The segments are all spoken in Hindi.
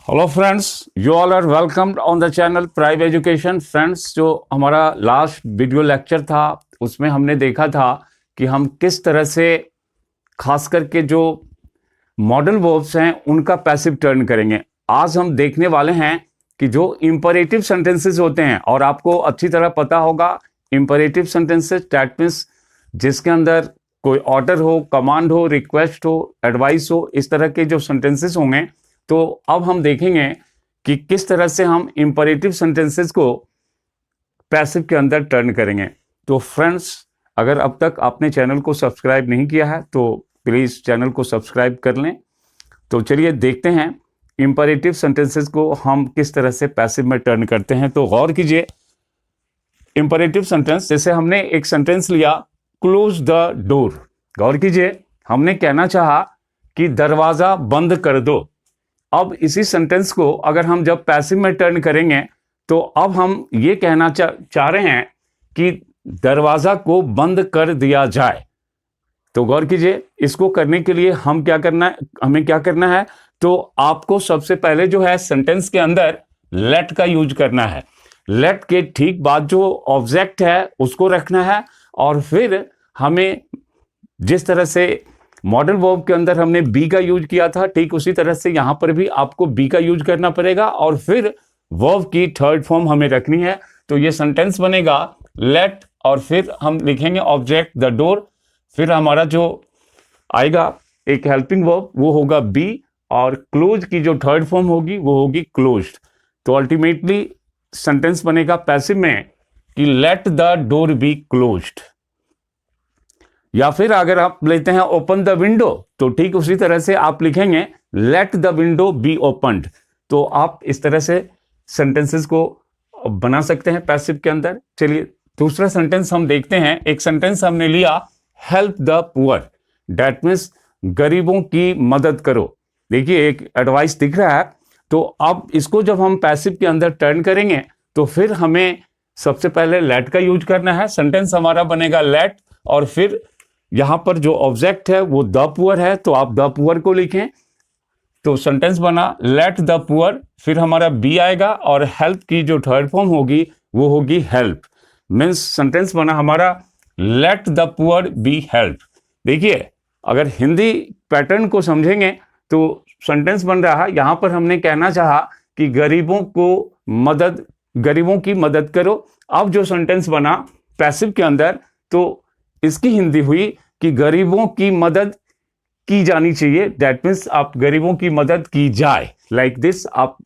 Hello friends, you all are welcomed on the channel Prive Education. Friends, जो हमारा लास्ट वीडियो लेक्चर था उसमें हमने देखा था कि हम किस तरह से खास करके जो मॉडल वर्ब्स हैं उनका पैसिव टर्न करेंगे। आज हम देखने वाले हैं कि जो इंपरेटिव सेंटेंसेस होते हैं, और आपको अच्छी तरह पता होगा इंपरेटिव सेंटेंसेस दैट मीन्स जिसके अंदर कोई ऑर्डर हो, कमांड हो, रिक्वेस्ट हो, एडवाइस हो, इस तरह के जो सेंटेंसेस होंगे। तो अब हम देखेंगे कि किस तरह से हम इंपरेटिव सेंटेंसेस को पैसिव के अंदर टर्न करेंगे। तो फ्रेंड्स, अगर अब तक आपने चैनल को सब्सक्राइब नहीं किया है तो प्लीज़ चैनल को सब्सक्राइब कर लें। तो चलिए देखते हैं इंपरेटिव सेंटेंसेस को हम किस तरह से पैसिव में टर्न करते हैं। तो गौर कीजिए, इंपरेटिव सेंटेंस, जैसे हमने एक सेंटेंस लिया क्लोज द डोर। गौर कीजिए, हमने कहना चाहा कि दरवाजा बंद कर दो। अब इसी सेंटेंस को अगर हम जब पैसिव में टर्न करेंगे तो अब हम ये कहना चाह रहे हैं कि दरवाजा को बंद कर दिया जाए। तो गौर कीजिए, इसको करने के लिए हमें क्या करना है। तो आपको सबसे पहले जो है सेंटेंस के अंदर लेट का यूज करना है। लेट के ठीक बाद जो ऑब्जेक्ट है उसको रखना है, और फिर हमें जिस तरह से मॉडल वर्ब के अंदर हमने बी का यूज किया था, ठीक उसी तरह से यहां पर भी आपको बी का यूज करना पड़ेगा, और फिर वर्ब की थर्ड फॉर्म हमें रखनी है। तो ये सेंटेंस बनेगा लेट, और फिर हम लिखेंगे ऑब्जेक्ट द डोर, फिर हमारा जो आएगा एक हेल्पिंग वर्ब वो होगा बी, और क्लोज की जो थर्ड फॉर्म होगी वो होगी क्लोज्ड। तो अल्टीमेटली सेंटेंस बनेगा पैसिव में कि let the door be closed. या फिर अगर आप लेते हैं ओपन द विंडो, तो ठीक उसी तरह से आप लिखेंगे let the window be opened. तो आप इस तरह से सेंटेंसेस को बना सकते हैं पैसिव के अंदर। चलिए दूसरा सेंटेंस हम देखते हैं। एक सेंटेंस हमने लिया help the poor, that means गरीबों की मदद करो। देखिए एक एडवाइस दिख रहा है। तो अब इसको जब हम पैसिव के अंदर टर्न करेंगे तो फिर हमें सबसे पहले लेट का यूज करना है। सेंटेंस हमारा बनेगा लेट, और फिर यहां पर जो ऑब्जेक्ट है वो द पुअर है, तो आप द पुअर को लिखें। तो सेंटेंस बना लेट द पुअर, फिर हमारा बी आएगा, और हेल्प की जो थर्ड फॉर्म होगी वो होगी हेल्प। मीन्स सेंटेंस बना हमारा let the poor B help. देखिए अगर हिंदी पैटर्न को समझेंगे तो सेंटेंस बन रहा है, यहां पर हमने कहना चाहा कि गरीबों की मदद करो। अब जो सेंटेंस बना पैसिव के अंदर, तो इसकी हिंदी हुई कि गरीबों की मदद की जानी चाहिए। दैट मीन्स आप गरीबों की मदद की जाए, लाइक दिस आप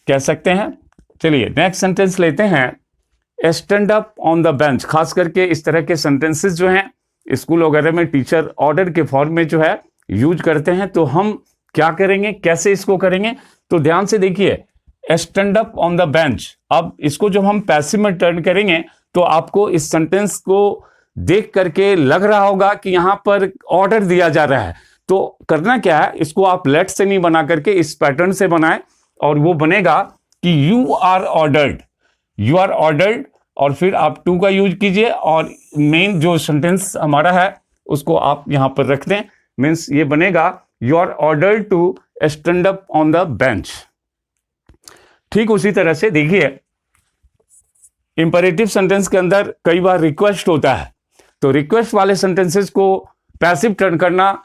कह सकते हैं। चलिए नेक्स्ट सेंटेंस लेते हैं stand up on the bench. खास करके इस तरह के सेंटेंसेस जो हैं स्कूल वगैरह में टीचर ऑर्डर के फॉर्म में जो है यूज करते हैं। तो हम क्या करेंगे, कैसे इसको करेंगे, तो ध्यान से देखिए stand up on the bench. अब इसको जब हम पैसिव में टर्न करेंगे तो आपको इस सेंटेंस को देख करके लग रहा होगा कि यहां पर ऑर्डर दिया जा रहा है। तो करना क्या है, इसको आप लेट से नहीं बना करके इस पैटर्न से बनाएं, और वो बनेगा कि यू आर ऑर्डर्ड, और फिर आप टू का यूज कीजिए, और मेन जो सेंटेंस हमारा है उसको आप यहां पर रख दें। मीन्स ये बनेगा you are ordered to stand up on the bench. ठीक उसी तरह से देखिए इंपरेटिव सेंटेंस के अंदर कई बार रिक्वेस्ट होता है। तो रिक्वेस्ट वाले सेंटेंसेस को पैसिव टर्न करना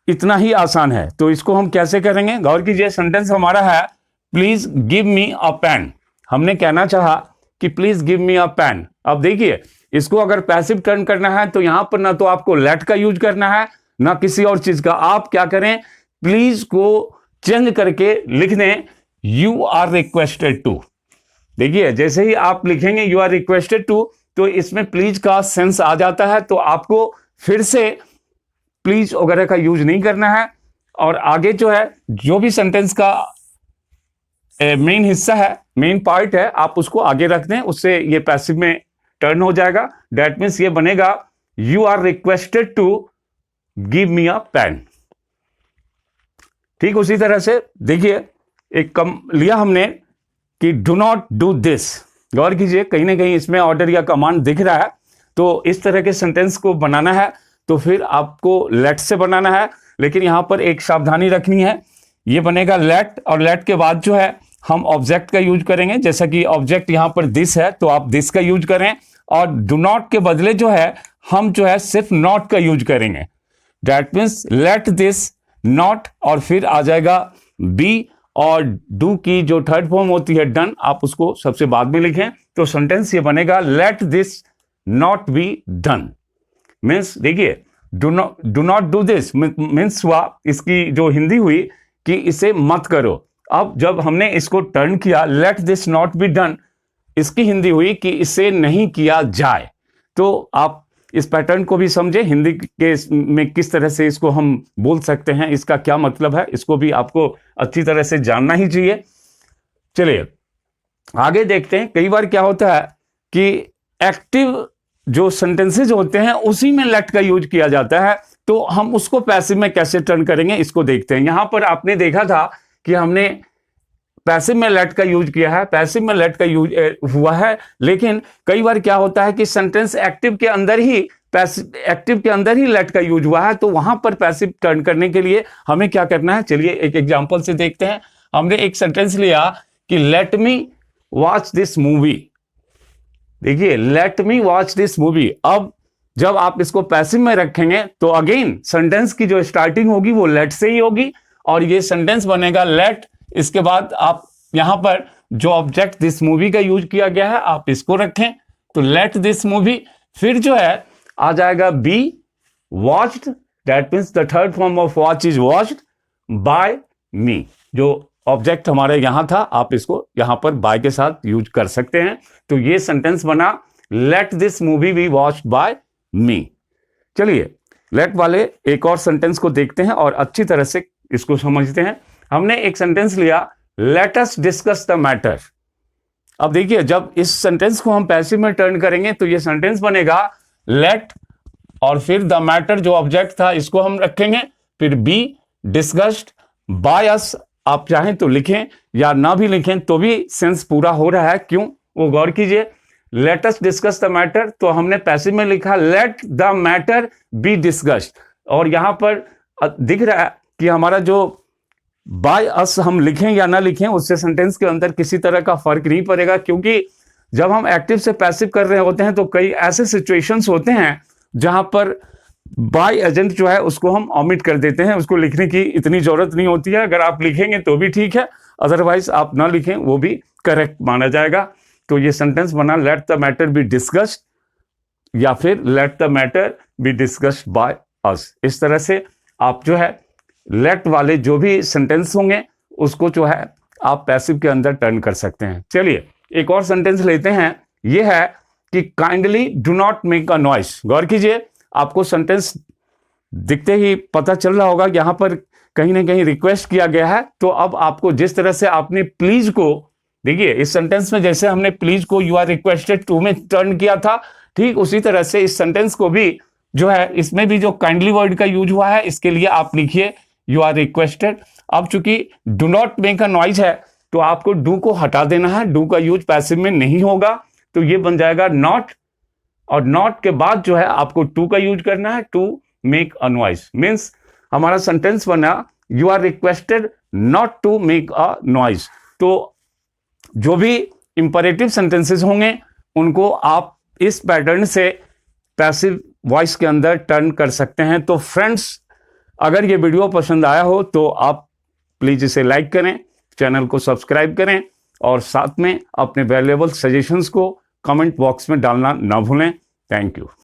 इतना ही आसान है। तो इसको हम कैसे करेंगे, गौर कीजिए। सेंटेंस हमारा है please give me a pen. हमने कहना चाहा कि please give me a pen. अब देखिए इसको अगर पैसिव टर्न करना है तो यहां पर ना तो आपको लेट का यूज करना है ना किसी और चीज का। आप क्या करें, प्लीज को चेंज करके लिख दें यू आर रिक्वेस्टेड टू। देखिए जैसे ही आप लिखेंगे यू आर रिक्वेस्टेड टू, तो इसमें प्लीज का सेंस आ जाता है। तो आपको फिर से प्लीज वगैरह का यूज नहीं करना है, और आगे जो है जो भी सेंटेंस का मेन हिस्सा है, मेन पार्ट है, आप उसको आगे रख दें, उससे ये पैसिव में टर्न हो जाएगा। दैट मीन्स ये बनेगा you are requested to give me a pen. ठीक उसी तरह से देखिए एक कम लिया हमने कि डू नॉट डू दिस। गौर कीजिए कहीं ना कहीं इसमें ऑर्डर या कमांड दिख रहा है। तो इस तरह के सेंटेंस को बनाना है तो फिर आपको लेट से बनाना है, लेकिन यहां पर एक सावधानी रखनी है ये बनेगा लेट, और लेट के बाद जो है हम ऑब्जेक्ट का यूज करेंगे, जैसा कि ऑब्जेक्ट यहां पर दिस है तो आप दिस का यूज करें, और डू नॉट के बदले जो है हम जो है सिर्फ नॉट का यूज करेंगे। That means late this not, और फिर आ जाएगा बी, और डू की जो थर्ड फॉर्म होती है डन, आप उसको सबसे बाद में लिखें। तो सेंटेंस ये बनेगा let this not be done. Means देखिए do not do this means हुआ, इसकी जो हिंदी हुई कि इसे मत करो। अब जब हमने इसको टर्न किया late this not be done, इसकी हिंदी हुई कि इसे नहीं किया जाए। तो आप इस पैटर्न को भी समझे, हिंदी के में किस तरह से इसको हम बोल सकते हैं, इसका क्या मतलब है, इसको भी आपको अच्छी तरह से जानना ही चाहिए। चलिए आगे देखते हैं। कई बार क्या होता है कि एक्टिव जो सेंटेंसेज होते हैं उसी में लेट का यूज किया जाता है, तो हम उसको पैसिव में कैसे टर्न करेंगे इसको देखते हैं। यहां पर आपने देखा था कि हमने पैसिव में लेट का यूज किया है, पैसिव में लेट का यूज हुआ है, लेकिन कई बार क्या होता है कि सेंटेंस एक्टिव के अंदर ही लेट का यूज हुआ है, तो वहां पर पैसिव टर्न करने के लिए हमें क्या करना है, चलिए एक एग्जांपल से देखते हैं। हमने एक सेंटेंस लिया कि let me watch this movie. देखिए let me watch this movie, अब जब आप इसको पैसिव में रखेंगे तो अगेन सेंटेंस की जो स्टार्टिंग होगी वो लेट से ही होगी, और ये सेंटेंस बनेगा लेट। इसके बाद आप यहां पर जो ऑब्जेक्ट दिस मूवी का यूज किया गया है आप इसको रखें, तो लेट दिस मूवी, फिर जो है आ जाएगा be watched, that means the third form of watch is watched by me. जो ऑब्जेक्ट हमारे यहां था आप इसको यहां पर बाय के साथ यूज कर सकते हैं। तो ये सेंटेंस बना let this movie be watched by me. चलिए लेट वाले एक और सेंटेंस को देखते हैं और अच्छी तरह से इसको समझते हैं। हमने एक सेंटेंस लिया let us discuss the matter. अब देखिए जब इस सेंटेंस को हम पैसिव में टर्न करेंगे तो ये सेंटेंस बनेगा लेट, और फिर द मैटर जो ऑब्जेक्ट था इसको हम रखेंगे, फिर बी डिस्कस्ड बाय अस। आप चाहें तो लिखें या ना भी लिखें तो भी सेंस पूरा हो रहा है, क्यों वो गौर कीजिए। Let us discuss the matter, तो हमने पैसिव में लिखा let the matter be discussed, और यहां पर दिख रहा है कि हमारा जो बाय अस हम लिखें या ना लिखें उससे सेंटेंस के अंदर किसी तरह का फर्क नहीं पड़ेगा, क्योंकि जब हम एक्टिव से पैसिव कर रहे होते हैं तो कई ऐसे सिचुएशंस होते हैं जहां पर बाय एजेंट जो है उसको हम ऑमिट कर देते हैं, उसको लिखने की इतनी जरूरत नहीं होती है। अगर आप लिखेंगे तो भी ठीक है, अदरवाइज आप ना लिखें वो भी करेक्ट माना जाएगा। तो ये सेंटेंस बना let the matter be discussed या फिर let the matter be discussed by us. इस तरह से आप जो है लेट वाले जो भी सेंटेंस होंगे उसको जो है आप पैसिव के अंदर टर्न कर सकते हैं। चलिए एक और सेंटेंस लेते हैं, ये है कि kindly do not make a noise. गौर कीजिए, आपको सेंटेंस दिखते ही पता चल रहा होगा यहां पर कहीं ना कहीं रिक्वेस्ट किया गया है। तो अब आपको जिस तरह से आपने प्लीज को, देखिए इस सेंटेंस में जैसे हमने प्लीज को यू आर रिक्वेस्टेड टू में टर्न किया था, ठीक उसी तरह से इस सेंटेंस को भी जो है इसमें भी जो काइंडली वर्ड का यूज हुआ है इसके लिए आप लिखिए यू आर रिक्वेस्टेड। अब चूंकि do not make a noise है तो आपको डू को हटा देना है, डू का यूज पैसिव में नहीं होगा, तो ये बन जाएगा नॉट, और नॉट के बाद जो है आपको टू का यूज करना है, to make a noise. Means हमारा सेंटेंस बना you are requested not to make a noise. तो जो भी इंपरेटिव सेंटेंसेस होंगे उनको आप इस पैटर्न से पैसिव वॉइस के अंदर टर्न कर सकते हैं। तो फ्रेंड्स अगर ये वीडियो पसंद आया हो तो आप प्लीज इसे लाइक करें, चैनल को सब्सक्राइब करें, और साथ में अपने वैल्यूएबल सजेशंस को कमेंट बॉक्स में डालना ना भूलें। Thank you.